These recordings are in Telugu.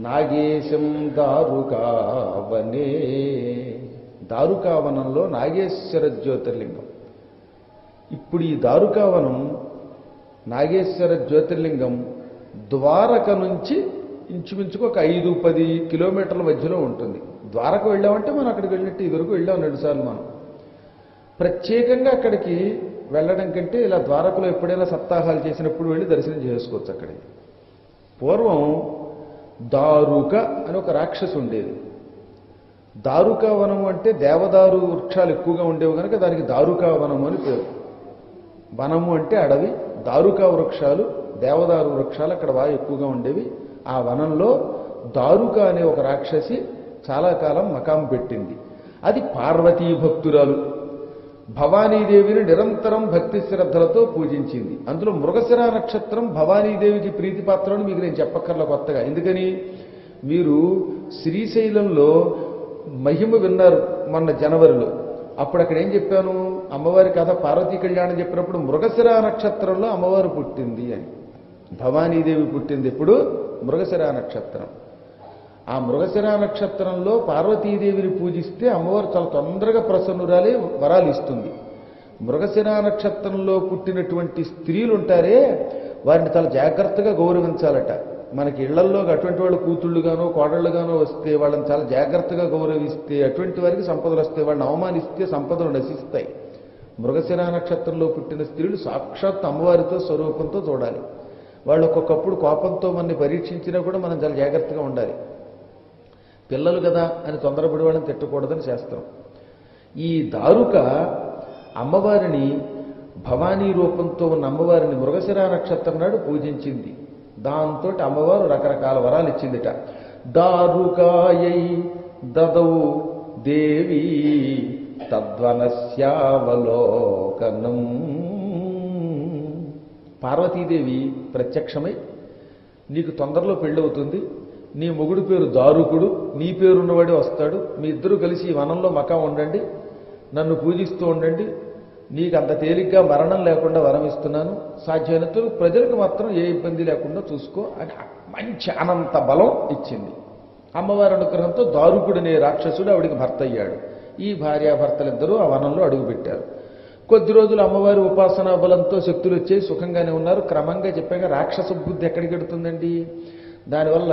నాగేశం దారుకావనే. దారుకావనంలో నాగేశ్వర జ్యోతిర్లింగం. ఇప్పుడు ఈ దారుకావనం నాగేశ్వర జ్యోతిర్లింగం ద్వారక నుంచి ఇంచుమించుకు ఒక 5-10 కిలోమీటర్ల మధ్యలో ఉంటుంది. ద్వారక వెళ్ళామంటే మనం అక్కడికి వెళ్ళినట్టు ఇదివరకు వెళ్ళాం 2 సార్లు. మనం ప్రత్యేకంగా అక్కడికి వెళ్ళడం కంటే ఇలా ద్వారకలో ఎప్పుడైనా సప్తాహాలు చేసినప్పుడు వెళ్ళి దర్శనం చేసుకోవచ్చు. అక్కడికి పూర్వం దారుక అని ఒక రాక్షసు ఉండేది. దారుకావనం అంటే దేవదారు వృక్షాలు ఎక్కువగా ఉండేవి కనుక దానికి దారుకావనం అని పేరు. వనము అంటే అడవి, దారుకా వృక్షాలు దేవదారు వృక్షాలు అక్కడ బాగా ఎక్కువగా ఉండేవి. ఆ వనంలో దారుక అనే ఒక రాక్షసి చాలా కాలం మకాం పెట్టింది. అది పార్వతీ భక్తురాలు. భవానీదేవిని నిరంతరం భక్తి శ్రద్ధలతో పూజించింది. అందులో మృగశిర నక్షత్రం భవానీదేవికి ప్రీతిపాత్రని మీకు నేను చెప్పక్కర్ల కొత్తగా. ఎందుకని మీరు శ్రీశైలంలో మహిమ విన్నారు మొన్న జనవరిలో. అప్పుడు అక్కడ ఏం చెప్పాను, అమ్మవారి కథ పార్వతీ కళ్యాణం చెప్పినప్పుడు మృగశిర నక్షత్రంలో అమ్మవారు పుట్టింది అని. భవానీదేవి పుట్టింది ఇప్పుడు మృగశిర నక్షత్రం. ఆ మృగశిర నక్షత్రంలో పార్వతీదేవిని పూజిస్తే అమ్మవారు చాలా తొందరగా ప్రసన్నురాలే వరాలు ఇస్తుంది. మృగశిర నక్షత్రంలో పుట్టినటువంటి స్త్రీలు ఉంటారే వారిని చాలా జాగ్రత్తగా గౌరవించాలట. మనకి ఇళ్లల్లో అటువంటి వాళ్ళు కూతుళ్ళుగానో కోడళ్లుగానో వస్తే వాళ్ళని చాలా జాగ్రత్తగా గౌరవిస్తే అటువంటి వారికి సంపదలు వస్తాయి. వాళ్ళని అవమానిస్తే సంపదలు నశిస్తాయి. మృగశిర నక్షత్రంలో పుట్టిన స్త్రీలు సాక్షాత్ అమ్మవారితో స్వరూపంతో చూడాలి. వాళ్ళు ఒక్కొక్కప్పుడు కోపంతో మనని పరీక్షించినా కూడా మనం చాలా జాగ్రత్తగా ఉండాలి. పిల్లలు కదా అని తొందరపడి వాళ్ళని తిట్టకూడదని శాస్త్రం. ఈ దారుక అమ్మవారిని భవానీ రూపంతో ఉన్న అమ్మవారిని మృగశిర నక్షత్రం నాడు పూజించింది. దాంతో అమ్మవారు రకరకాల వరాలు ఇచ్చిందిట. దారుకాయై దదౌ దేవి తద్వనస్యావలోకనం. పార్వతీదేవి ప్రత్యక్షమై నీకు తొందరలో పెళ్ళవుతుంది, నీ మొగుడు పేరు దారుకుడు, నీ పేరున్నవాడే వస్తాడు, మీ ఇద్దరూ కలిసి ఈ వనంలో మకా ఉండండి, నన్ను పూజిస్తూ ఉండండి, నీకు అంత తేలిగ్గా మరణం లేకుండా వరం ఇస్తున్నాను, సాధ్యమైనంత ప్రజలకు మాత్రం ఏ ఇబ్బంది లేకుండా చూసుకో అని మంచి అనంత బలం ఇచ్చింది. అమ్మవారి అనుగ్రహంతో దారుకుడనే రాక్షసుడు ఆవిడికి భర్త అయ్యాడు. ఈ భార్యాభర్తలిద్దరూ ఆ వనంలో అడుగుపెట్టారు. కొద్ది రోజులు అమ్మవారి ఉపాసనా బలంతో శక్తులు వచ్చేసి సుఖంగానే ఉన్నారు. క్రమంగా చెప్పాక రాక్షస బుద్ధి ఎక్కడికి ఎడుతుందండి? దానివల్ల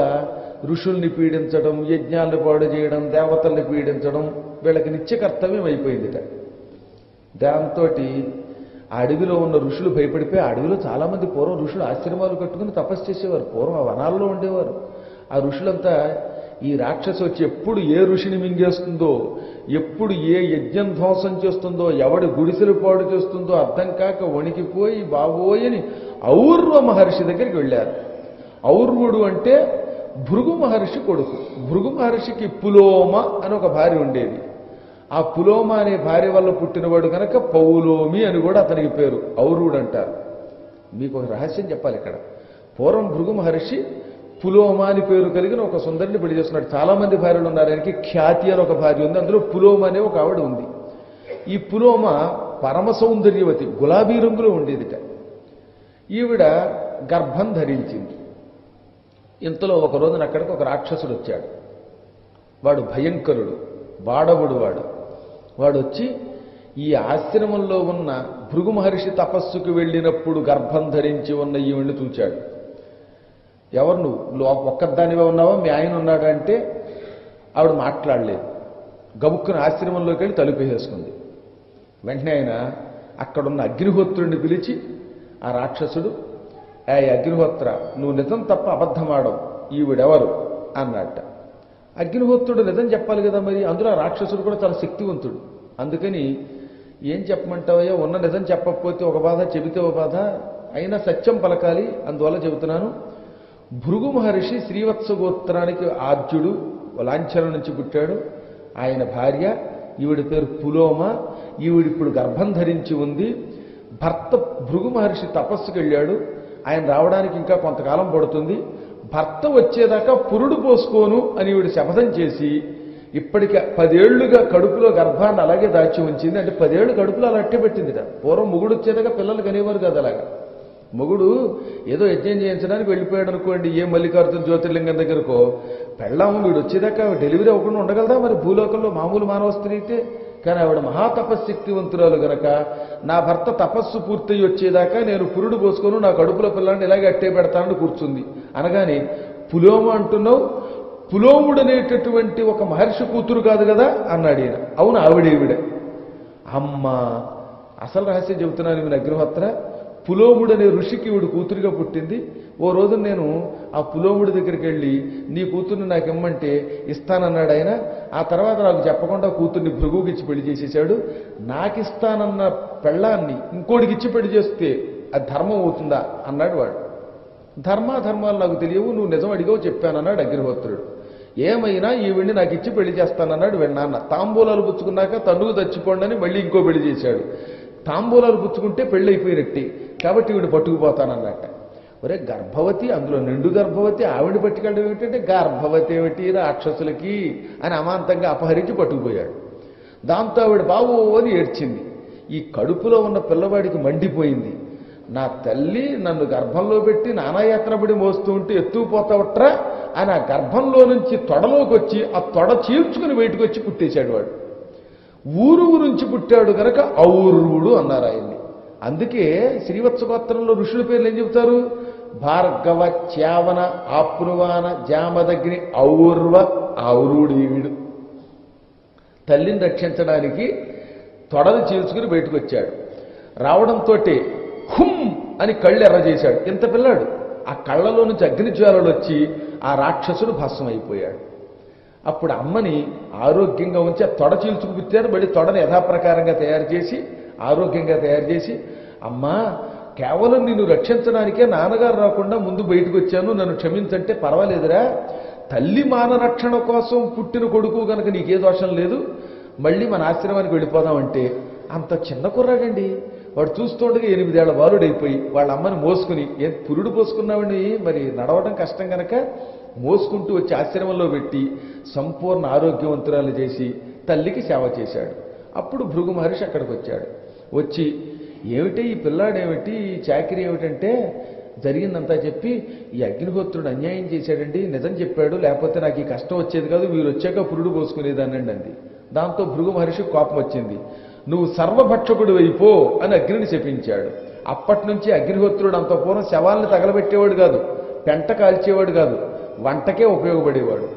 ఋషుల్ని పీడించడం, యజ్ఞాలను పాడు చేయడం, దేవతల్ని పీడించడం వీళ్ళకి నిత్య కర్తవ్యం అయిపోయిందిట. దాంతో ఆ అడవిలో ఉన్న ఋషులు భయపడిపోయి, ఆ అడవిలో చాలామంది పూర్వం ఋషులు ఆశ్రమాలు కట్టుకుని తపస్సు చేసేవారు. పూర్వం ఆ వనాల్లో ఉండేవారు. ఆ ఋషులంతా ఈ రాక్షసు వచ్చి ఎప్పుడు ఏ ఋషిని మింగేస్తుందో, ఎప్పుడు ఏ యజ్ఞం ధ్వంసం చేస్తుందో, ఎవడి గుడిసెలు పాడు చేస్తుందో అర్థం కాక వణికిపోయి బాబోయని ఔర్వ మహర్షి దగ్గరికి వెళ్ళారు. ఔర్వుడు అంటే భృగు మహర్షి కొడుకు. భృగు మహర్షికి పులోమ అని ఒక భార్య ఉండేది. ఆ పులోమ అనే భార్య వల్ల పుట్టినవాడు కనుక పౌలోమి అని కూడా అతనికి పేరు. ఔర్వుడు అంటారు. మీకు ఒక రహస్యం చెప్పాలి ఇక్కడ. పూర్వం భృగు మహర్షి పులోమ అని పేరు కలిగిన ఒక సుందరిని పెళ్లి చేస్తున్నాడు. చాలా మంది భార్యలు ఉన్నారు. ఆయనకి ఖ్యాతి అని ఒక భార్య ఉంది. అందులో పులోమ అనే ఒక ఆవిడ ఉంది. ఈ పులోమ పరమ సౌందర్యవతి, గులాబీ రంగులో ఉండేదిట. ఈవిడ గర్భం ధరించింది. ఇంతలో ఒక రోజున అక్కడికి ఒక రాక్షసుడు వచ్చాడు. వాడు భయంకరుడు, వాడవుడు. వాడు వచ్చి ఈ ఆశ్రమంలో ఉన్న భృగు మహర్షి తపస్సుకు వెళ్ళినప్పుడు గర్భం ధరించి ఉన్న ఈవిడ్ని చూచాడు. ఎవరు నువ్వు ఒక్కదానివే ఉన్నావా, మీ ఆయన ఉన్నాడా అంటే ఆవిడ మాట్లాడలేదు. గబుక్కున ఆశ్రమంలోకి వెళ్ళి తలుపేసుకుంది. వెంటనే ఆయన అక్కడున్న అగ్నిహోత్రుడిని పిలిచి, ఆ రాక్షసుడు, ఏ అగ్నిహోత్ర, నువ్వు నిజం తప్ప అబద్ధమాడవు, ఈవిడెవరు అన్నట్ట. అగ్నిహోత్రుడు నిజం చెప్పాలి కదా మరి. అందులో ఆ రాక్షసుడు కూడా చాలా శక్తివంతుడు. అందుకని ఏం చెప్పమంటావయ్యా, ఉన్న నిజం చెప్పకపోతే ఒక బాధ, చెబితే ఒక బాధ, అయినా సత్యం పలకాలి, అందువల్ల చెబుతున్నాను. భృగు మహర్షి శ్రీవత్స గోత్రానికి ఆర్జుడు, లాంఛనం నుంచి పుట్టాడు. ఆయన భార్య, ఈవిడి పేరు పులోమ. ఈవిడిప్పుడు గర్భం ధరించి ఉంది. భర్త భృగు మహర్షి తపస్సుకు వెళ్ళాడు. ఆయన రావడానికి ఇంకా కొంతకాలం పడుతుంది. భర్త వచ్చేదాకా పురుడు పోసుకోను అని ఈవిడ శపథం చేసి ఇప్పటికి 10 ఏళ్లుగా కడుపులో గర్భాన్ని అలాగే దాచి ఉంచింది. అంటే 10 ఏళ్ళు కడుపులో అలా అట్టే పెట్టిందిట. పూర్వం ముగుడు వచ్చేదాకా పిల్లలు కనేవారు కాదు. అలాగా మొగుడు ఏదో యజ్ఞం చేయించడానికి వెళ్ళిపోయాడు అనుకోండి, ఏ మల్లికార్జున జ్యోతిర్లింగం దగ్గరకో, పెళ్ళాము వీడు వచ్చేదాకా డెలివరీ అవ్వకుండా ఉండగలదా మరి భూలోకంలో మామూలు మానవ స్త్రీ అయితే? కానీ ఆవిడ మహాతపశక్తివంతురాలు గనక నా భర్త తపస్సు పూర్తయి వచ్చేదాకా నేను పురుడు పోసుకొని నా కడుపులో పిల్లాన్ని ఇలాగే అట్టే పెడతానని కూర్చుంది. అనగానే పులోమ అంటున్నావు, పులోముడు అనేటటువంటి ఒక మహర్షి కూతురు కాదు కదా అన్నాడు ఈయన. అవును ఆవిడేవిడ. అమ్మా అసలు రహస్యం చెబుతున్నాను ఈమె అగ్నిహోత్ర, పులోముడు అనే ఋషికి ఈవిడ కూతురుగా పుట్టింది. ఓ రోజు నేను ఆ పులోముడి దగ్గరికి వెళ్ళి నీ కూతుర్ని నాకు ఇమ్మంటే ఇస్తానన్నాడు ఆయన. ఆ తర్వాత నాకు చెప్పకుండా కూతుర్ని భృగువుకి ఇచ్చి పెళ్లి చేసేశాడు. నాకిస్తానన్న పెళ్ళాన్ని ఇంకోటికి ఇచ్చి పెళ్లి చేస్తే అది ధర్మం అవుతుందా అన్నాడు వాడు. ధర్మాలు నాకు తెలియవు, నువ్వు నిజం అడిగావు చెప్పానన్నాడు అగ్నిహోత్రుడు. ఏమైనా ఈవిడ్ని నాకు ఇచ్చి పెళ్లి చేస్తానన్నాడు నాన్న. తాంబూలాలు పుచ్చుకున్నాక తన్నుకు తెచ్చుకోండి అని మళ్ళీ ఇంకో పెళ్లి చేశాడు. తాంబూలాలు పుచ్చుకుంటే పెళ్లి అయిపోయినట్టే, కాబట్టి ఈవిడ పట్టుకుపోతానన్నట్ట. ఒరే గర్భవతి, అందులో నిండు గర్భవతి, ఆవిడ పట్టుకెళ్ళడం ఏమిటంటే గర్భవతి ఏమిటి రాక్షసులకి అని అమాంతంగా అపహరించి పట్టుకుపోయాడు. దాంతో ఆవిడ బావు అని ఏడ్చింది. ఈ కడుపులో ఉన్న పిల్లవాడికి మండిపోయింది. నా తల్లి నన్ను గర్భంలో పెట్టి నానాయాత్ర పడి మోస్తూ ఉంటే ఎత్తుకుపోతావట్రా అని ఆ గర్భంలో నుంచి తొడలోకి వచ్చి ఆ తొడ చీల్చుకుని బయటకు వచ్చి పుట్టేశాడు వాడు. ఊరు నుంచి పుట్టాడు గనక ఔర్వుడు అన్నారు ఆయన్ని. అందుకే శ్రీవత్సగోత్రంలో ఋషుల పేర్లు ఏం చెబుతారు? భార్గవ, చ్యావన, ఆప్నువాన, జామదగ్ని, ఔర్వ, ఔరుడు వీడు. తల్లిని రక్షించడానికి తొడలు చీల్చుకుని బయటకు వచ్చాడు. రావడంతో హుమ్ అని కళ్ళు ఎర్ర చేశాడు. ఇంత పిల్లాడు. ఆ కళ్ళలో నుంచి అగ్నిజ్వాలలు వచ్చి ఆ రాక్షసుడు భస్మం అయిపోయాడు. అప్పుడు అమ్మని ఆరోగ్యంగా ఉంచి ఆ తొడ చీల్చుకు పుట్టారు. మళ్ళీ తొడని యథాప్రకారంగా తయారు చేసి ఆరోగ్యంగా తయారు చేసి, అమ్మా కేవలం నిన్ను రక్షించడానికే నాన్నగారు రాకుండా ముందు బయటకు వచ్చాను, నన్ను క్షమించంటే పర్వాలేదురా, తల్లి మానరక్షణ కోసం పుట్టిన కొడుకు కనుక నీకే దోషం లేదు, మళ్ళీ మన ఆశ్రమానికి వెళ్ళిపోదామంటే అంత చిన్న కుర్రాడండి వాడు. చూస్తుండగా 8 ఏళ్ల బాలుడైపోయి వాళ్ళ అమ్మని మోసుకుని, పురుడు పోసుకున్నామని మరి నడవడం కష్టం కనుక మోసుకుంటూ వచ్చి ఆశ్రమంలో పెట్టి సంపూర్ణ ఆరోగ్యవంతురాలు చేసి తల్లికి సేవ చేశాడు. అప్పుడు భృగు మహర్షి అక్కడికి వచ్చాడు. వచ్చి ఏమిటి ఈ పిల్లాడేమిటి, ఈ చాకిరీ ఏమిటంటే జరిగిందంతా చెప్పి, ఈ అగ్నిహోత్రుడు అన్యాయం చేశాడండి, నిజం చెప్పాడు, లేకపోతే నాకు ఈ కష్టం వచ్చేది కాదు, మీరు వచ్చాక పురుడు పోసుకునేదానండి అంది. దాంతో భృగు మహర్షి కోపం వచ్చింది. నువ్వు సర్వభక్షకుడు అయిపో అని అగ్నిని శపించాడు. అప్పటి నుంచి అగ్నిహోత్రుడు అంత పూర్వం శవాల్ని తగలబెట్టేవాడు కాదు, పెంట కాల్చేవాడు కాదు, వంటకే ఉపయోగపడేవాడు.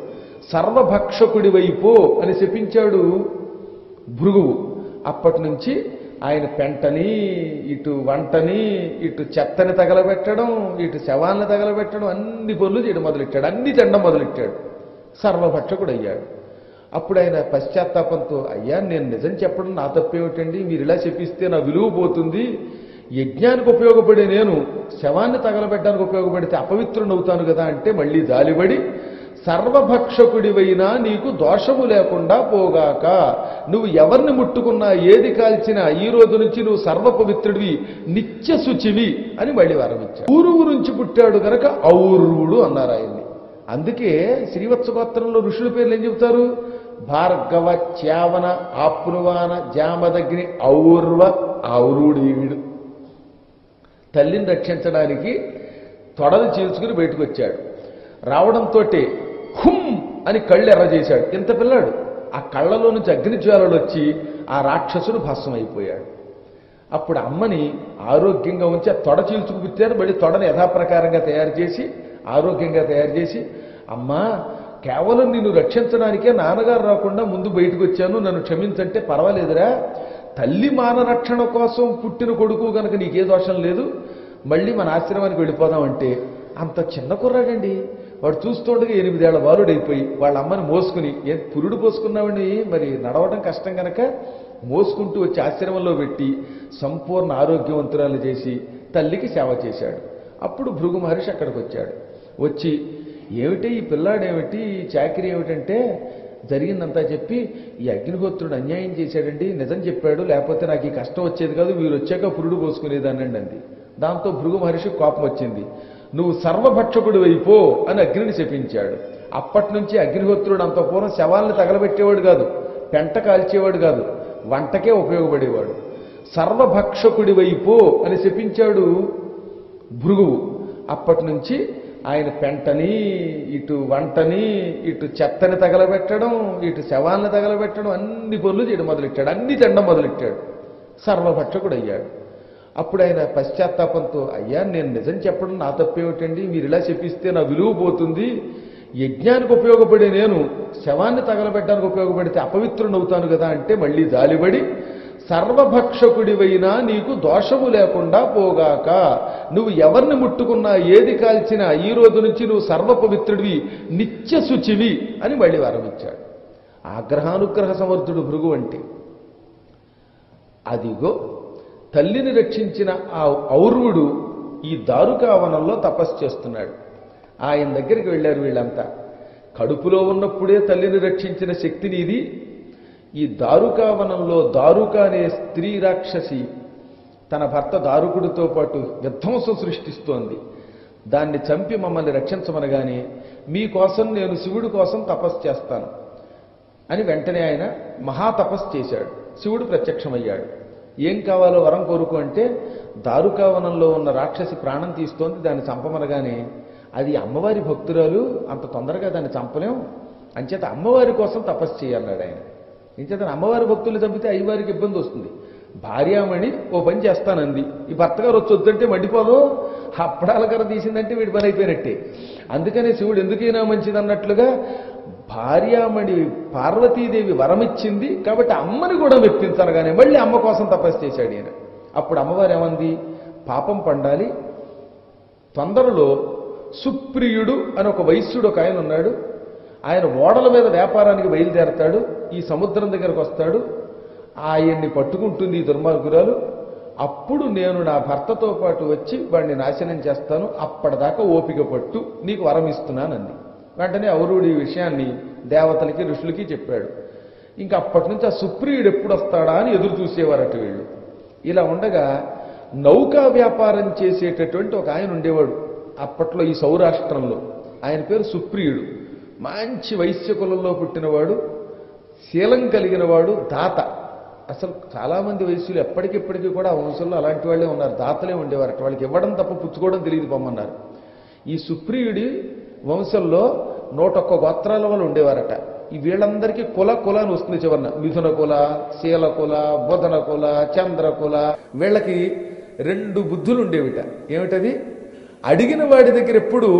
సర్వభక్షకుడి వైపో అని శపించాడు భృగువు. అప్పటి నుంచి ఆయన పెంటని, ఇటు వంటని, ఇటు చెత్తని తగలబెట్టడం, ఇటు శవాల్ని తగలబెట్టడం, అన్ని పనులు చేయడం మొదలెట్టాడు, అన్ని తినడం మొదలెట్టాడు. సర్వభక్షకుడు అయ్యాడు. అప్పుడు ఆయన పశ్చాత్తాపంతో, అయ్యా నేను నిజం చెప్పడం నా తప్పేమిటండి, మీరు ఇలా చెప్పిస్తే నా విలువ పోతుంది, యజ్ఞానికి ఉపయోగపడే నేను శవాన్ని తగలబెట్టడానికి ఉపయోగపడితే అపవిత్రునవుతాను కదా అంటే మళ్ళీ జాలిపడి, సర్వభక్షకుడివైనా నీకు దోషము లేకుండా పోగాక, నువ్వు ఎవరిని ముట్టుకున్నా ఏది కాల్చినా ఈ రోజు నుంచి నువ్వు సర్వపవిత్రుడివి, నిత్య శుచివి అని మళ్ళీ వరమిచ్చాడు. ఊరు నుంచి పుట్టాడు గనక ఔర్వుడు అన్నారు ఆయన్ని. అందుకే శ్రీవత్సగోత్రంలో ఋషుల పేర్లు ఏం చెబుతారు? భార్గవ, చ్యావన, ఆప్నువాన, జామదగ్ని, ఔర్వ, ఔరుడు వీడు. తల్లిని రక్షించడానికి తొడలు చీల్చుకుని బయటకు వచ్చాడు. రావడంతో హుమ్ అని కళ్ళు ఎర్ర చేశాడు. ఇంత పిల్లాడు. ఆ కళ్ళలో నుంచి అగ్నిజ్వాలలు వచ్చి ఆ రాక్షసుడు భస్మం అయిపోయాడు. అప్పుడు అమ్మని ఆరోగ్యంగా ఉంచి ఆ తొడ చీల్చుకు పుట్టారు. మళ్ళీ తొడని యథాప్రకారంగా తయారు చేసి ఆరోగ్యంగా తయారు చేసి, అమ్మా కేవలం నిన్ను రక్షించడానికే నాన్నగారు రాకుండా ముందు బయటకు వచ్చాను, నన్ను క్షమించంటే పర్వాలేదురా, తల్లి మానరక్షణ కోసం పుట్టిన కొడుకు కనుక నీకే దోషం లేదు, మళ్ళీ మన ఆశ్రమానికి వెళ్ళిపోదామంటే అంత చిన్న కుర్రాడండి వాడు. చూస్తుండగా 8 ఏళ్ల బాలుడైపోయి వాళ్ళ అమ్మని మోసుకుని, పురుడు పోసుకున్నామని మరి నడవడం కష్టం కనుక మోసుకుంటూ వచ్చి ఆశ్రమంలో పెట్టి సంపూర్ణ ఆరోగ్యవంతురాలు చేసి తల్లికి సేవ చేశాడు. అప్పుడు భృగు మహర్షి అక్కడికి వచ్చాడు. వచ్చి ఏమిటి ఈ పిల్లాడేమిటి, ఈ చాకిరీ ఏమిటంటే జరిగిందంతా చెప్పి, ఈ అగ్నిహోత్రుడు అన్యాయం చేశాడండి, నిజం చెప్పాడు, లేకపోతే నాకు ఈ కష్టం వచ్చేది కాదు, మీరు వచ్చాక పురుడు పోసుకునేదానండి అంది. దాంతో భృగు మహర్షి కోపం వచ్చింది. నువ్వు సర్వభక్షకుడు అయిపో అని అగ్నిని శపించాడు. అప్పటి నుంచి అగ్నిహోత్రుడు అంత పూర్వం శవాల్ని తగలబెట్టేవాడు కాదు, పెంట కాల్చేవాడు కాదు, వంటకే ఉపయోగపడేవాడు. సర్వభక్షకుడి వైపో అని శపించాడు భృగువు. అప్పటి నుంచి ఆయన పెంటని, ఇటు వంటని, ఇటు చెత్తని తగలబెట్టడం, ఇటు శవాలను తగలబెట్టడం, అన్ని పనులు చేయడం మొదలెట్టాడు. అన్ని తినడం మొదలెట్టాడు. సర్వభక్షకుడు అయ్యాడు. అప్పుడు ఆయన పశ్చాత్తాపంతో, అయ్యా నేను నిజం చెప్పడం నా తప్పేమిటండి, మీరు ఇలా చెప్పిస్తే నా విలువ పోతుంది, యజ్ఞానికి ఉపయోగపడే నేను శవాన్ని తగలబెట్టడానికి ఉపయోగపడితే అపవిత్రునవుతాను కదా అంటే మళ్ళీ జాలిపడి, సర్వభక్షకుడివైనా నీకు దోషము లేకుండా పోగాక, నువ్వు ఎవరిని ముట్టుకున్నా ఏది కాల్చినా ఈ రోజు నుంచి నువ్వు సర్వపవిత్రుడివి, నిత్య శుచివి అని మళ్ళీ వరమిచ్చాడు. ఆగ్రహానుగ్రహ సమర్థుడు భృగు అంటే. అదిగో తల్లిని రక్షించిన ఆ ఔర్వుడు ఈ దారుకావనంలో తపస్సు చేస్తున్నాడు. ఆయన దగ్గరికి వెళ్ళారు వీళ్ళంతా. కడుపులో ఉన్నప్పుడే తల్లిని రక్షించిన శక్తిని ఇది. ఈ దారుకావనంలో దారుక అనే స్త్రీ రాక్షసి తన భర్త దారుకుడితో పాటు విధ్వంసం సృష్టిస్తోంది. దాన్ని చంపి మమ్మల్ని రక్షించమనగానే మీకోసం నేను శివుడి కోసం తపస్సు చేస్తాను అని వెంటనే ఆయన మహాతపస్సు చేశాడు. శివుడు ప్రత్యక్షమయ్యాడు. ఏం కావాలో వరం కోరుకు అంటే, దారుకావనంలో ఉన్న రాక్షసి ప్రాణం తీస్తోంది, దాన్ని చంపమనగానే అది అమ్మవారి భక్తురాలు, అంత తొందరగా దాన్ని చంపలేం, అంచేత అమ్మవారి కోసం తపస్సు చేయాలన్నాడు ఆయన. ఇంచేత అమ్మవారి భక్తులు చంపితే అయ్యవారికి ఇబ్బంది వస్తుంది. భార్యామణి ఓ పని చేస్తానంది, ఈ భర్త గారు వచ్చి వద్దంటే మండిపోదు, అప్పడాల కర్ర తీసిందంటే వీడి పని అయిపోయినట్టే. అందుకనే శివుడు ఎందుకైనా మంచిది అన్నట్లుగా భార్యామణి పార్వతీదేవి వరమిచ్చింది కాబట్టి అమ్మని కూడా మెప్పించనగానే మళ్ళీ అమ్మ కోసం తపస్సు చేశాడు ఈయన. అప్పుడు అమ్మవారు ఏమంది, పాపం పండాలి, తొందరలో సుప్రియుడు అని ఒక వైశ్యుడు ఒక ఆయన ఉన్నాడు, ఆయన ఓడల మీద వ్యాపారానికి బయలుదేరతాడు, ఈ సముద్రం దగ్గరకు వస్తాడు, ఆయన్ని పట్టుకుంటుంది ఈ దుర్మార్గురాలు, అప్పుడు నేను నా భర్తతో పాటు వచ్చి వాడిని నాశనం చేస్తాను, అప్పటిదాకా ఓపిక పట్టు, నీకు వరం ఇస్తున్నానంది. వెంటనే ఔరుడు ఈ విషయాన్ని దేవతలకి ఋషులకి చెప్పాడు. ఇంకా అప్పటి నుంచి ఆ సుప్రియుడు ఎప్పుడు వస్తాడా అని ఎదురు చూసేవారట వీళ్ళు. ఇలా ఉండగా నౌకా వ్యాపారం చేసేటటువంటి ఒక ఆయన ఉండేవాడు అప్పట్లో ఈ సౌరాష్ట్రంలో. ఆయన పేరు సుప్రియుడు. మంచి వైశ్య కులంలో పుట్టినవాడు, శీలం కలిగిన వాడు, దాత. అసలు చాలామంది వైశ్యులు ఎప్పటికిప్పటికీ కూడా ఆ వంశంలో అలాంటి వాళ్ళే ఉన్నారు, దాతలే ఉండేవారట. వాళ్ళకి ఇవ్వడం తప్ప పుచ్చుకోవడం తెలియదు పొమ్మన్నారు. ఈ సుప్రియుడి వంశంలో 101 గోత్రాల వాళ్ళు ఉండేవారట. ఈ వీళ్ళందరికీ కుల అని వస్తుంది చివరన. మిథున కుల, శీల కుల, బుధన కుల, చంద్ర కుల. వీళ్ళకి 2 బుద్ధులు ఉండేవిట. ఏమిటది? అడిగిన వాడి దగ్గర ఎప్పుడు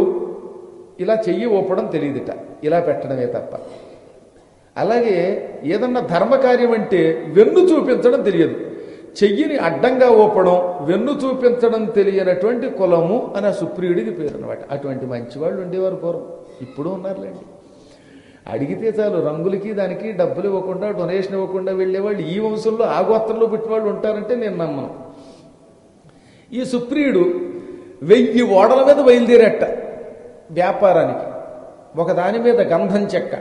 ఇలా చెయ్యి ఊపడం తెలియదుట, ఇలా పెట్టడమే తప్ప. అలాగే ఏదన్నా ధర్మకార్యం అంటే వెన్ను చూపించడం తెలియదు, చెయ్యిని అడ్డంగా ఊపడం, వెన్ను చూపించడం తెలియనటువంటి కులము అని ఆ సుప్రియుడికి పేరు అనమాట. అటువంటి మంచివాళ్ళు ఉండేవారు పూర్వం, ఇప్పుడు ఉన్నారులేండి. అడిగితే చాలు రంగులకి దానికి డబ్బులు ఇవ్వకుండా, డొనేషన్ ఇవ్వకుండా వెళ్ళేవాళ్ళు ఈ వంశంలో ఆ గోత్రంలో పుట్టిన వాళ్ళు ఉంటారంటే నేను నమ్మను. ఈ సుప్రియుడు 1000 ఓడల మీద బయలుదేరట వ్యాపారానికి. ఒక దాని మీద గంధం చెక్క,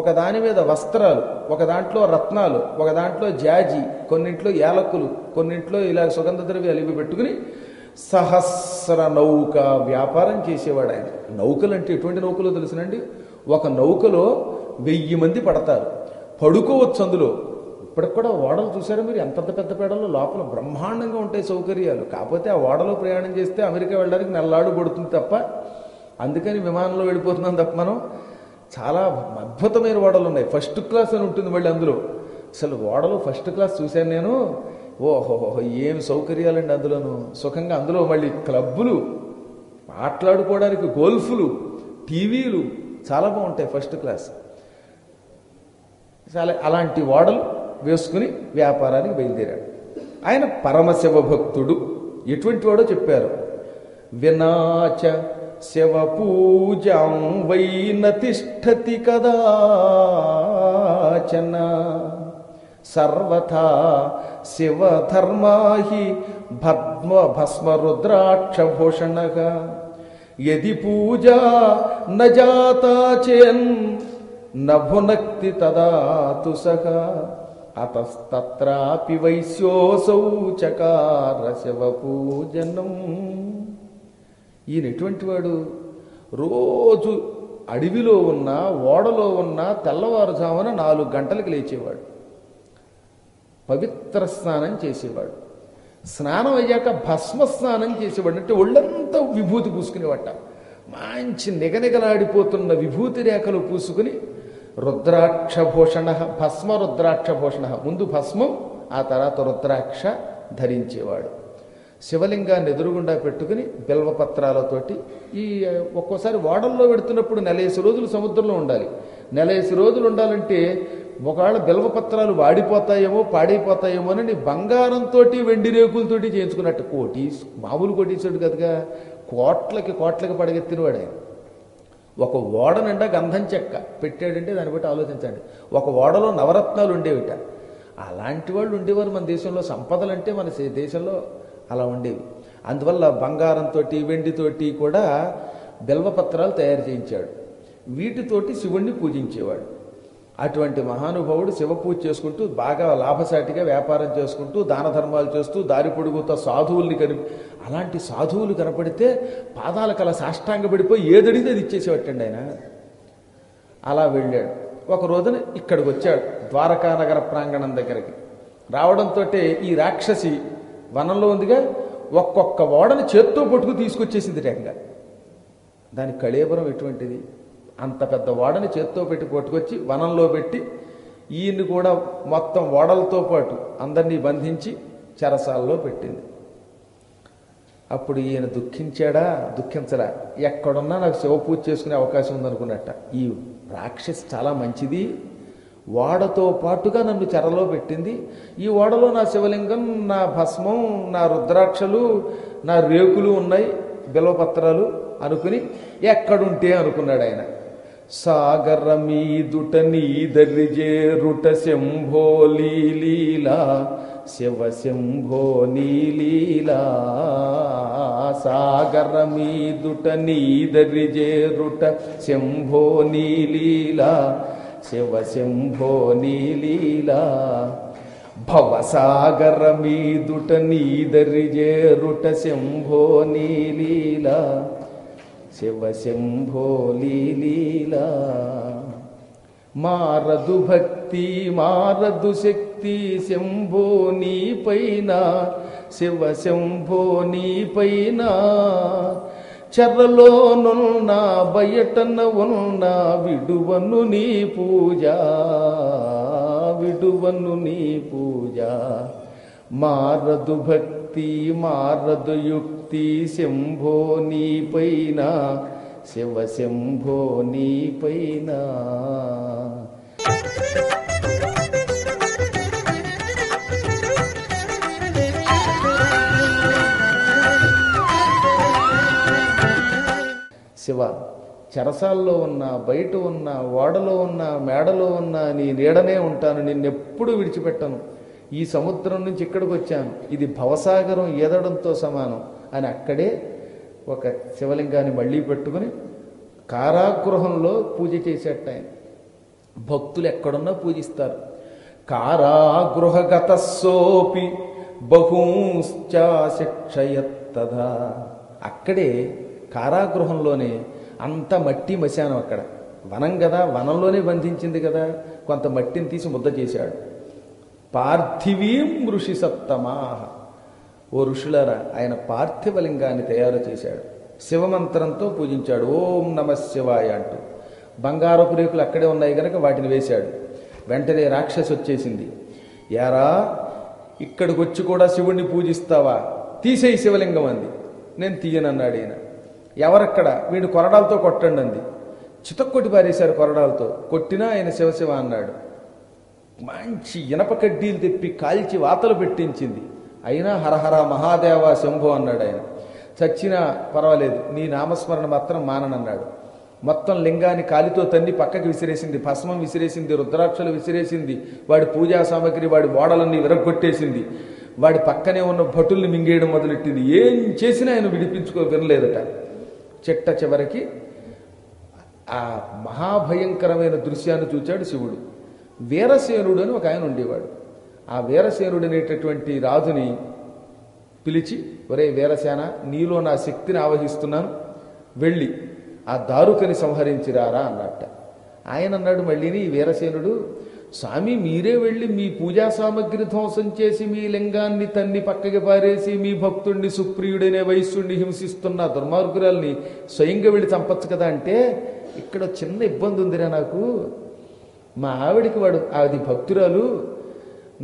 ఒక దాని మీద వస్త్రాలు, ఒక దాంట్లో రత్నాలు, ఒక దాంట్లో జాజి, కొన్నింట్లో యాలకులు, కొన్నింట్లో ఇలా సుగంధ ద్రవ్యాలు ఇవి పెట్టుకుని సహస్ర నౌక వ్యాపారం చేసేవాడు ఆయన. నౌకలు అంటే ఎటువంటి నౌకలో తెలుసునండి? ఒక నౌకలో 1000 మంది పడతారు, పడుకోవచ్చు అందులో. ఇప్పటికి కూడా ఓడలు చూసారా మీరు? ఎంత పెద్ద పేడలో లోపల బ్రహ్మాండంగా ఉంటాయి సౌకర్యాలు. కాకపోతే ఆ ఓడలో ప్రయాణం చేస్తే అమెరికా వెళ్ళడానికి నెలలాడు పడుతుంది తప్ప, అందుకని విమానంలో వెళ్ళిపోతున్నాం తప్ప మనం. చాలా అద్భుతమైన ఓడలు ఉన్నాయి, ఫస్ట్ క్లాస్ అని ఉంటుంది మళ్ళీ అందులో. అసలు ఓడలో ఫస్ట్ క్లాస్ చూశాను నేను. ఓహోహో, ఏం సౌకర్యాలండి అందులోను. సుఖంగా అందులో మళ్ళీ క్లబ్బులు, ఆటలాడుకోవడానికి గోల్ఫ్లు, టీవీలు చాలా బాగుంటాయి ఫస్ట్ క్లాస్. చాలా అలాంటి ఓడలు వేసుకుని వ్యాపారానికి బయలుదేరాడు ఆయన. పరమశివ భక్తుడు. ఎటువంటి వాడో చెప్పారు. వినాచ శివ పూజాం వైన తిష్టతి కదాచన సర్వథా శివధర్మాహి భస్మరుద్రాక్షభూషణగా యది పూజా న జాతా చేన్ నభునక్తి తదాతు సహ అతస్తత్రాపి వైశ్యోసౌ చకార శివ పూజనం. ఈయన ఎటువంటి వాడు? రోజు అడవిలో ఉన్నా, ఓడలో ఉన్నా తెల్లవారుజామున 4 గంటలకు లేచేవాడు, పవిత్ర స్నానం చేసేవాడు, స్నానం అయ్యాక భస్మ స్నానం చేసేవాడు, అంటే ఒళ్ళంతా విభూతి పూసుకునేవాట. మంచి నిగనిగలాడిపోతున్న విభూతి రేఖలు పూసుకుని రుద్రాక్షభూషణ, భస్మ రుద్రాక్షభూషణ, ముందు భస్మం ఆ తర్వాత రుద్రాక్ష ధరించేవాడు. శివలింగాన్ని ఎదురుగుండా పెట్టుకుని బిల్వపత్రాలతోటి ఈ ఒక్కోసారి ఓడల్లో పెడుతున్నప్పుడు 40 రోజులు సముద్రంలో ఉండాలి. 40 రోజులు ఉండాలంటే ఒకవేళ బిల్వపత్రాలు వాడిపోతాయేమో పాడైపోతాయేమో అని బంగారంతో వెండి రేకులతోటి చేయించుకున్నట్టు. మామూలు కోటీసుడు కదగా, కోట్లకి పడగెత్తినవాడు ఆయన. ఒక ఓడ నిండా గంధం చెక్క పెట్టాడంటే దాన్ని బట్టి ఆలోచించండి. ఒక ఓడలో నవరత్నాలు ఉండేవిట. అలాంటి వాళ్ళు ఉండేవారు మన దేశంలో. సంపదలంటే మన దేశంలో అలా ఉండేవి. అందువల్ల బంగారంతో వెండితోటి కూడా బిల్వపత్రాలు తయారు చేయించాడు. వీటితోటి శివుణ్ణి పూజించేవాడు. అటువంటి మహానుభావుడు శివ పూజ చేసుకుంటూ బాగా లాభసాటిగా వ్యాపారం చేసుకుంటూ దాన ధర్మాలు చేస్తూ దారి పొడుగుతో సాధువుల్ని అలాంటి సాధువులు కనపడితే పాదాలకు అలా సాష్టాంగ పడిపోయి ఏదడిగితే అది ఇచ్చేసేవట్టండి ఆయన. అలా వెళ్ళాడు. ఒక రోజున ఇక్కడికి వచ్చాడు, ద్వారకా నగర ప్రాంగణం దగ్గరికి. రావడంతో ఈ రాక్షసి వనంలో ఉందిగా, ఒక్కొక్క ఓడని చేత్తో పట్టుకు తీసుకొచ్చేసింది రేఖగా. దాని కళేబరం ఎటువంటిది, అంత పెద్ద ఓడని చేత్తో పట్టుకొచ్చి వనంలో పెట్టి ఈయన్ని కూడా మొత్తం ఓడలతో పాటు అందరినీ బంధించి చెరసాల్లో పెట్టింది. అప్పుడు ఈయన దుఃఖించాడా, దుఃఖించడా? ఎక్కడున్నా నాకు శివ పూజ చేసుకునే అవకాశం ఉందనుకున్నట్ట. ఈ రాక్షసి చాలా మంచిది, ఓడతో పాటుగా నన్ను చెరలో పెట్టింది. ఈ ఓడలో నా శివలింగం, నా భస్మం, నా రుద్రాక్షలు, నా రేకులు ఉన్నాయి, బిల్వపత్రాలు అనుకుని ఎక్కడుంటే అనుకున్నాడు ఆయన. సాగరమీదుట నీదరిజేరుట శంభో లీలీలా, శివ శంభో నీలీలా. సాగరమీదుట నీదరిజేరుట శంభో నీలీలా, శివ శంభో నీలీలా. భవసాగరమీదుట నీదరిజేరుట శంభో నీలీలా, శివ శంభో లీలీలా. మారదు భక్తి మారదు శక్తి శంభో నీ పైన, శివ శంభో నీ పైన. చెరలోనున్నా బయటన ఉన్నా విడువను నీ పూజ, విడువను నీ పూజ. మారదు భక్తి మారదు యుక్తి శంభో నీ పైన, శివ శంభో నీ పైన. శివ, చెరసాల్లో ఉన్నా, బయట ఉన్నా, ఓడలో ఉన్నా, మేడలో ఉన్నా నీ నీడనే ఉంటాను, నిన్నెప్పుడు విడిచిపెట్టను. ఈ సముద్రం నుంచి ఇక్కడికి వచ్చాను, ఇది భవసాగరం ఈదడంతో సమానం అని అక్కడే ఒక శివలింగాన్ని మళ్ళీ పెట్టుకుని కారాగృహంలో పూజ చేసేట ఆయన. భక్తులు ఎక్కడున్నా పూజిస్తారు. కారాగృహగత సోపి బహూశ్చాశిక్షయత్తదా. అక్కడే కారాగృహంలోనే అంత మట్టి మశానం. అక్కడ వనం కదా, వనంలోనే బంధించింది కదా, కొంత మట్టిని తీసి ముద్ద చేశాడు. పార్థివీం ఋషి సప్తమాహ. ఓ ఋషులారా, ఆయన పార్థివలింగాన్ని తయారు చేశాడు. శివమంత్రంతో పూజించాడు. ఓం నమ శివాయ అంటూ. బంగారపు రేకులు అక్కడే ఉన్నాయి కనుక వాటిని వేశాడు. వెంటనే రాక్షసి వచ్చేసింది. యారా, ఇక్కడికి వచ్చి కూడా శివుణ్ణి పూజిస్తావా? తీసేయి శివలింగం అంది. నేను తీయనన్నాడు ఈయన. ఎవరక్కడ? వీడు కొరడాలతో కొట్టండి అంది. చితక్కొట్టి పారేశారు కొరడాలతో. కొట్టినా ఆయన శివశివ అన్నాడు. మంచి ఇనప కడ్డీలు తెప్పి కాల్చి వాతలు పెట్టించింది. అయినా హరహర మహాదేవ శంభో అన్నాడు ఆయన. చచ్చినా పర్వాలేదు, నీ నామస్మరణ మాత్రం మాననన్నాడు. మొత్తం లింగాన్ని కాలితో తన్ని పక్కకి విసిరేసింది. భస్మం విసిరేసింది, రుద్రాక్షలు విసిరేసింది, వాడి పూజా సామగ్రి, వాడి ఓడలన్నీ విరగొట్టేసింది. వాడి పక్కనే ఉన్న భటుల్ని మింగేయడం మొదలెట్టింది. ఏం చేసినా ఆయన వినిలేదట. చిట్ట చివరికి ఆ మహాభయంకరమైన దృశ్యాన్ని చూచాడు శివుడు. వీరసేనుడు అని ఒక ఆయన ఉండేవాడు. ఆ వీరసేనుడు అనేటటువంటి రాజుని పిలిచి, ఒరే వీరసేన, నీలో నా శక్తిని ఆవహిస్తున్నాను, వెళ్ళి ఆ దారుకని సంహరించిరారా అన్నట్ట. ఆయన అన్నాడు మళ్ళీని, ఈ వీరసేనుడు, స్వామి మీరే వెళ్ళి మీ పూజా సామగ్రి ధ్వంసం చేసి మీ లింగాన్ని తన్ని పక్కకి పారేసి మీ భక్తుణ్ణి సుప్రియుడనే వైశ్యుణ్ణి హింసిస్తున్న దుర్మార్గురాల్ని స్వయంగా వెళ్ళి చంపచ్చు కదా అంటే, ఇక్కడ చిన్న ఇబ్బంది ఉందిరా నాకు. మా ఆవిడికి అది భక్తురాలు,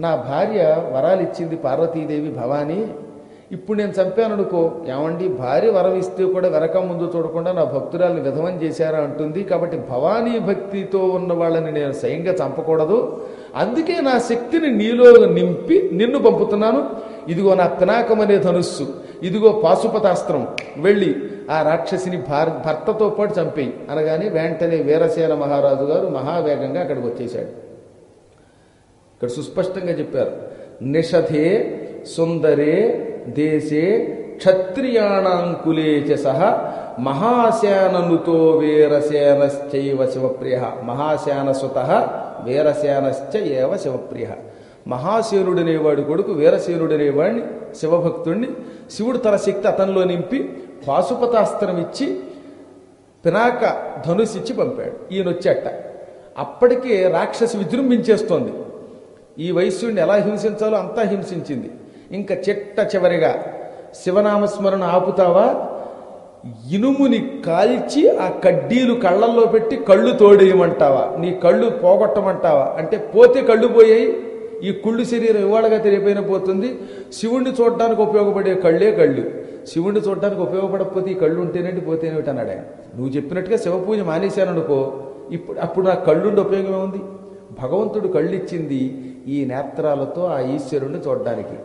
నా భార్య వరాలు ఇచ్చింది పార్వతీదేవి భవానీ. ఇప్పుడు నేను చంపాను అనుకో, ఏమండి భార్య వరం ఇస్తే కూడా వెనక ముందు చూడకుండా నా భక్తురాలను విధవం చేశారా అంటుంది. కాబట్టి భవానీ భక్తితో ఉన్న వాళ్ళని నేను స్వయంగా చంపకూడదు. అందుకే నా శక్తిని నీలో నింపి నిన్ను పంపుతున్నాను. ఇదిగో నా పినాకం అనే ధనుస్సు, ఇదిగో పాశుపతాస్త్రం, వెళ్ళి ఆ రాక్షసిని భర్తతో పాటు చంపేయి అనగానే వెంటనే వీరసేన మహారాజు గారు మహావేగంగా అక్కడికి వచ్చేశాడు. ఇక్కడ సుస్పష్టంగా చెప్పారు, నిషధే సుందరే దేశే క్షత్రియాణాంకులే చ సహ మహాసేననుతో వీరసేనశ్చైవ శివప్రియ. మహాసేనసుత వీరసేనశ్చ ఏవ శివప్రియ. మహాసేనుడనేవాడు కొడుకు వీరసేనుడనేవాడిని శివభక్తుణ్ణి శివుడు తన శక్తి అతనిలో నింపి పాశుపతాస్త్రం ఇచ్చి పినాక ధనుసిచ్చి పంపాడు. ఈయనొచ్చట. అప్పటికే రాక్షసి విజృంభించేస్తోంది. ఈ వైశ్యుడిని ఎలా హింసించాలో అంతా హింసించింది. ఇంకా చివరిగా శివనామస్మరణ ఆపుతావా, ఇనుముని కాల్చి ఆ కడ్డీలు కళ్ళల్లో పెట్టి కళ్ళు తోడేయమంటావా, నీ కళ్ళు పోగొట్టమంటావా అంటే, పోతే కళ్ళు పోయాయి. ఈ కుళ్ళు శరీరం ఇవాళగా తెలియపోయిన పోతుంది. శివుణ్ణి చూడడానికి ఉపయోగపడే కళ్ళే కళ్ళు. శివుణ్ణి చూడడానికి ఉపయోగపడకపోతే ఈ కళ్ళు ఉంటేనండి పోతేనేమిటి అన్నాడు ఆయన. నువ్వు చెప్పినట్టుగా శివ పూజ మానేశాననుకో, అప్పుడు నా కళ్ళుండి ఉపయోగం ఏముంది? భగవంతుడు కళ్ళిచ్చింది ఈ నేత్రాలతో ఆ ఈశ్వరుణ్ణి చూడడానికి.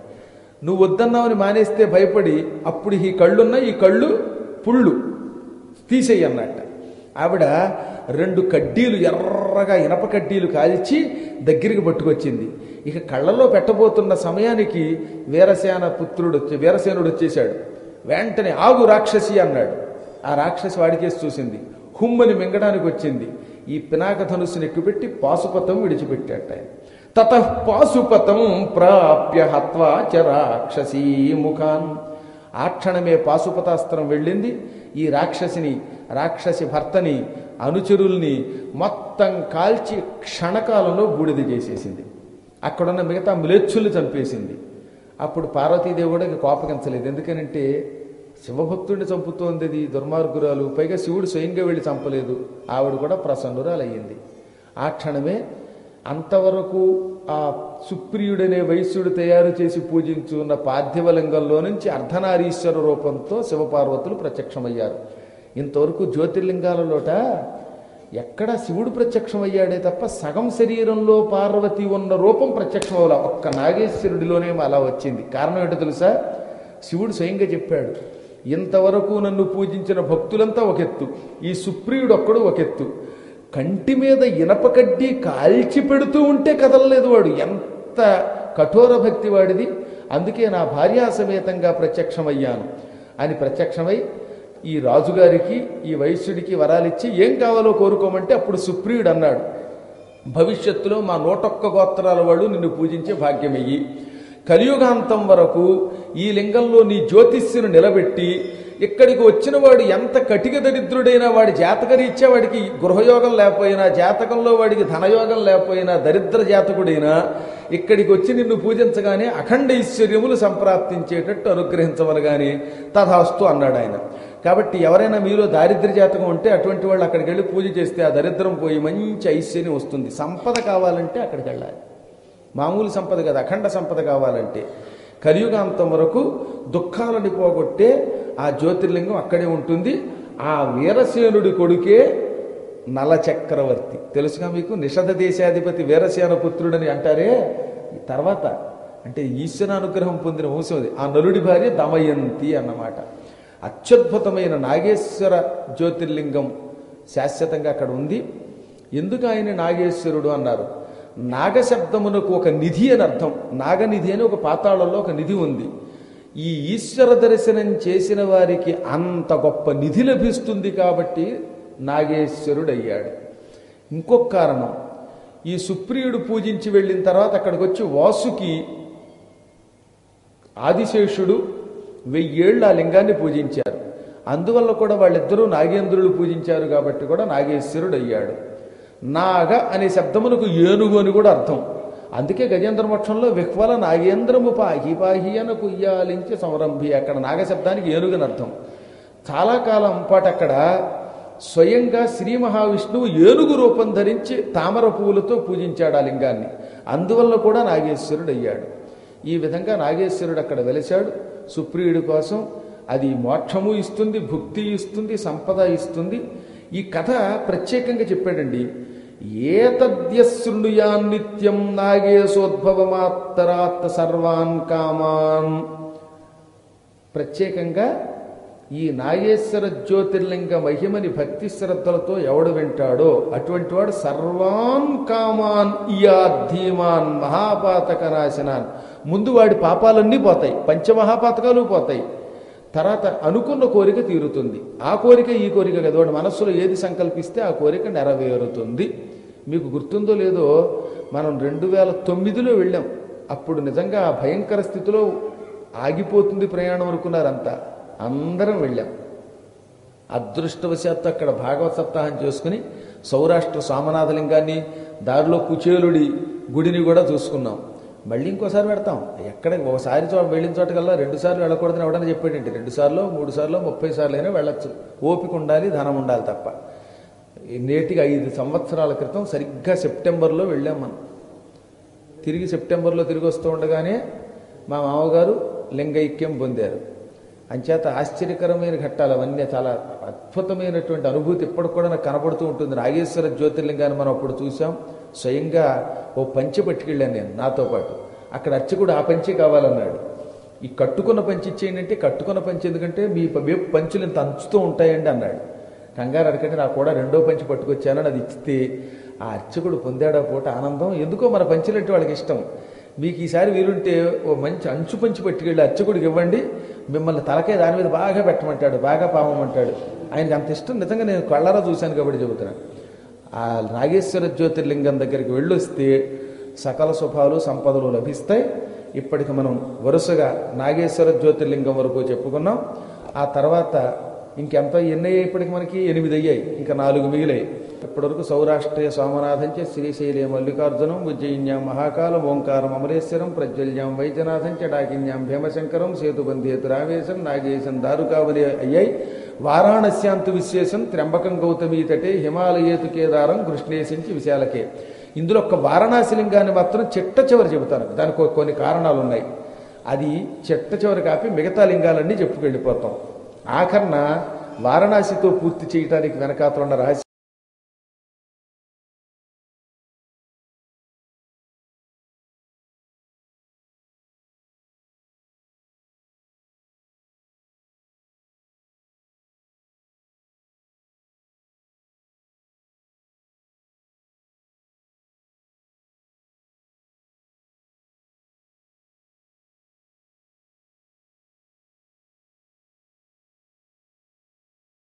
నువ్వు వద్దన్నావని మానేస్తే భయపడి అప్పుడు ఈ కళ్ళున్నా ఈ కళ్ళు పుళ్ళు తీసేయి అన్నట్ట. ఆవిడ 2 కడ్డీలు ఎర్రగా ఇనప కడ్డీలు కాల్చి దగ్గరికి పట్టుకొచ్చింది. ఇక కళ్ళలో పెట్టబోతున్న సమయానికి వీరసేనుడు వచ్చేశాడు. వెంటనే ఆగు రాక్షసి అన్నాడు. ఆ రాక్షసి వాడికేసి చూసింది, హుమ్మని మింగడానికి వచ్చింది. ఈ పినాక ధనుస్సుని ఎక్కుపెట్టి పాశుపతం విడిచిపెట్టాట. తతః పాశుపతం ప్రాప్య హత్వా చ రాక్షసీ ముఖాన్. ఆ క్షణమే పాశుపతాస్త్రం వెళ్ళింది. ఈ రాక్షసి భర్తని అనుచరుల్ని మొత్తం కాల్చి క్షణకాలంలో బూడిద చేసేసింది. అక్కడున్న మిగతా మ్లేచ్చుల్ని చంపేసింది. అప్పుడు పార్వతీదేవుడికి కోపగించలేదు. ఎందుకనంటే శివభక్తుడిని చంపుతోంది అది దుర్మార్గురాలు, పైగా శివుడు స్వయంగా వెళ్ళి చంపలేదు. ఆవిడ కూడా ప్రసన్నురాలయ్యింది. ఆ క్షణమే అంతవరకు ఆ సుప్రియుడనే వైశ్యుడు తయారు చేసి పూజించున్న పార్థివలింగంలో నుంచి అర్ధనారీశ్వర రూపంతో శివపార్వతులు ప్రత్యక్షమయ్యారు. ఇంతవరకు జ్యోతిర్లింగాలలోట ఎక్కడ శివుడు ప్రత్యక్షమయ్యాడే తప్ప సగం శరీరంలో పార్వతి ఉన్న రూపం ప్రత్యక్షం అవ్వాల. ఒక్క నాగేశ్వరుడిలోనే అలా వచ్చింది. కారణం ఏంటో తెలుసా? శివుడు స్వయంగా చెప్పాడు, ఇంతవరకు నన్ను పూజించిన భక్తులంతా ఒకెత్తు, ఈ సుప్రియుడు ఒక్కడు ఒకెత్తు. కంటి మీద ఇనప కడ్డీ కాల్చి పెడుతూ ఉంటే కదలలేదు వాడు. ఎంత కఠోర భక్తి వాడిది. అందుకే నా భార్యా సమేతంగా ప్రత్యక్షమయ్యాను అని ప్రత్యక్షమై ఈ రాజుగారికి ఈ వైశ్యుడికి వరాలిచ్చి ఏం కావాలో కోరుకోమంటే అప్పుడు సుప్రియుడు అన్నాడు, భవిష్యత్తులో మా 101 గోత్రాల వాడు నిన్ను పూజించే భాగ్యమయ్యి, కలియుగాంతం వరకు ఈ లింగంలో నీ జ్యోతిష్యును నిలబెట్టి ఇక్కడికి వచ్చిన వాడు ఎంత కటిక దరిద్రుడైనా, వాడి జాతకరీత్యా వాడికి గృహయోగం లేకపోయినా, జాతకంలో వాడికి ధనయోగం లేకపోయినా, దరిద్ర జాతకుడైనా ఇక్కడికి వచ్చి నిన్ను పూజించగానే అఖండ ఐశ్వర్యములు సంప్రాప్తించేటట్టు అనుగ్రహించమనగానే తథాస్తు అన్నాడు ఆయన. కాబట్టి ఎవరైనా మీలో దారిద్ర్య జాతకం ఉంటే అటువంటి వాళ్ళు అక్కడికి వెళ్ళి పూజ చేస్తే ఆ దరిద్రం పోయి మంచి ఐశ్వర్యం వస్తుంది. సంపద కావాలంటే అక్కడికి వెళ్ళాలి. మామూలు సంపద కదా, అఖండ సంపద కావాలంటే కలియుగాంతం వరకు దుఃఖాలని పోగొట్టే ఆ జ్యోతిర్లింగం అక్కడే ఉంటుంది. ఆ వీరసేనుడి కొడుకే నల చక్రవర్తి. తెలుసుగా మీకు? నిషధ దేశాధిపతి వీరసేన పుత్రుడని అంటారే. తర్వాత అంటే ఈశ్వరానుగ్రహం పొందిన వంశం అది. ఆ నలుడి భార్య దమయంతి అన్నమాట. అత్యద్భుతమైన నాగేశ్వర జ్యోతిర్లింగం శాశ్వతంగా అక్కడ ఉంది. ఎందుకు ఆయన నాగేశ్వరుడు అన్నారు? నాగశబ్దమునకు ఒక నిధి అని అర్థం. నాగనిధి అని ఒక పాతాళంలో ఒక నిధి ఉంది. ఈ ఈశ్వర దర్శనం చేసిన వారికి అంత గొప్ప నిధి లభిస్తుంది కాబట్టి నాగేశ్వరుడు అయ్యాడు. ఇంకొక కారణం, ఈ సుప్రియుడు పూజించి వెళ్ళిన తర్వాత అక్కడికి వచ్చి వాసుకి ఆదిశేషుడు 1000 ఏళ్ళు ఆ లింగాన్ని పూజించారు. అందువల్ల కూడా వాళ్ళిద్దరూ నాగేంద్రులు పూజించారు కాబట్టి కూడా నాగేశ్వరుడు అయ్యాడు. నాగ అనే శబ్దమునకు ఏనుగు అని కూడా అర్థం. అందుకే గజేంద్ర మోక్షంలో విహ్వల నాగేంద్రము పాహి పాహి అన కుయ్యాలించి సంరంభి, అక్కడ నాగ శబ్దానికి ఏనుగు అని అర్థం. చాలా కాలం పాటు అక్కడ స్వయంగా శ్రీ మహావిష్ణువు ఏనుగు రూపం ధరించి తామర పువ్వులతో పూజించాడు ఆ లింగాన్ని. అందువల్ల కూడా నాగేశ్వరుడు అయ్యాడు. ఈ విధంగా నాగేశ్వరుడు అక్కడ వెలిశాడు సుప్రియుడి కోసం. అది మోక్షము ఇస్తుంది, భుక్తి ఇస్తుంది, సంపద ఇస్తుంది. ఈ కథ ప్రత్యేకంగా చెప్పాడండి. ఏతద్యశృణుయాన్ నిత్యం నాగేశోద్భవమాత్తరాత్ సర్వాన్ కామాన్. ప్రత్యేకంగా ఈ నాగేశ్వర జ్యోతిర్లింగ మహిమని భక్తి శ్రద్ధలతో ఎవడు వింటాడో అటువంటి వాడు సర్వాన్ కామాన్ ఇయాధీమాన్ మహాపాతక నాశనాన్. ముందు వాడి పాపాలన్నీ పోతాయి, పంచమహాపాతకాలు పోతాయి. తర్వాత అనుకున్న కోరిక తీరుతుంది. ఆ కోరిక ఈ కోరిక కదా, వాడు మనస్సులో ఏది సంకల్పిస్తే ఆ కోరిక నెరవేరుతుంది. మీకు గుర్తుందో లేదో, మనం 2009లో వెళ్ళాం. అప్పుడు నిజంగా ఆ భయంకర స్థితిలో ఆగిపోతుంది ప్రయాణం అనుకున్నారంతా. అందరం వెళ్ళాం. అదృష్టవశాత్తు అక్కడ భాగవత సప్తాహం చేసుకుని సౌరాష్ట్ర సోమనాథలింగాన్ని, దారిలో కుచేలుడి గుడిని కూడా చూసుకున్నాం. మళ్ళీ ఇంకోసారి పెడతాం. ఎక్కడ ఒకసారి వెళ్ళిన చోటకల్లా 2 సార్లు వెళ్ళకూడదని ఎవడని చెప్పాడండి. 2 సార్లు 3 సార్లు 30 సార్లు అయినా వెళ్ళొచ్చు. ఓపిక ఉండాలి, ధనం ఉండాలి తప్ప. నేటికి 5 సంవత్సరాల క్రితం సరిగ్గా సెప్టెంబర్లో వెళ్ళాం మనం. తిరిగి సెప్టెంబర్లో తిరిగి వస్తూ ఉండగానే మా మామగారు లింగైక్యం పొందారు. అంచేత ఆశ్చర్యకరమైన ఘట్టాలు అవన్నీ. చాలా అద్భుతమైనటువంటి అనుభూతి ఇప్పటికి కూడా నాకు కనపడుతూ ఉంటుంది. నాగేశ్వర జ్యోతిర్లింగాన్ని మనం అప్పుడు చూసాం. స్వయంగా ఓ పంచె పట్టుకెళ్ళాను నేను నాతో పాటు. అక్కడ అర్చకుడు ఆ పంచె కావాలన్నాడు. ఈ కట్టుకున్న పంచి ఇచ్చేయండి అంటే, కట్టుకున్న పంచి ఎందుకంటే మీ వైపు పంచులు ఇంత అంచుతూ ఉంటాయండి అన్నాడు. కంగారు అడగండి, నాకు కూడా 2వ పంచి పట్టుకొచ్చానని అది ఇస్తే ఆ అర్చకుడు పొందాడా పూట ఆనందం. ఎందుకో మన పంచులంటే వాళ్ళకి ఇష్టం. మీకు ఈసారి వీలుంటే ఓ మంచి అంచు పంచి పట్టుకెళ్ళి అర్చకుడికి ఇవ్వండి, మిమ్మల్ని తలకే దాని మీద బాగా పెట్టమంటాడు, బాగా పామమంటాడు. ఆయనకి అంత ఇష్టం. నిజంగా నేను కళ్ళారా చూశాను కాబట్టి చెబుతున్నాను. ఆ నాగేశ్వర జ్యోతిర్లింగం దగ్గరికి వెళ్ళొస్తే సకల శుభాలు సంపదలు లభిస్తాయి. ఇప్పటికి మనం వరుసగా నాగేశ్వర జ్యోతిర్లింగం వరకు చెప్పుకున్నాం. ఆ తర్వాత ఇంకెంత ఎన్ని అయ్యాయి? ఇప్పటికి మనకి 8 అయ్యాయి, ఇంకా 4 మిగిలాయి. ఇప్పటివరకు సౌరాష్ట్రీయ సోమనాథంచే శ్రీశైలే మల్లికార్జునం, ఉజ్జయిన్యాం మహాకాలం, ఓంకారం అమరేశ్వరం, ప్రజ్వల్యాం వైద్యనాథంచ, డాకిన్యాం భీమశంకరం, సేతుబంధేతు రావేశం, నాగేశం దారుకావలి అయ్యాయి. వారాణస్యాంతు విశేషం, త్ర్యంబకం గౌతమీ తటే, హిమాలయేతు కేదారం, కృష్ణేశించి విశాలకే. ఇందులో ఒక్క వారణాసి లింగాన్ని మాత్రం చిట్ట చివరి చెబుతాను. దానికి కొన్ని కారణాలు ఉన్నాయి. అది చిట్ట చివరి కాపి మిగతా లింగాలన్నీ చెప్పుకెళ్ళిపోతాం. ఆఖరణ వారణాసితో పూర్తి చేయడానికి వెనకాతలున్న రహస్యం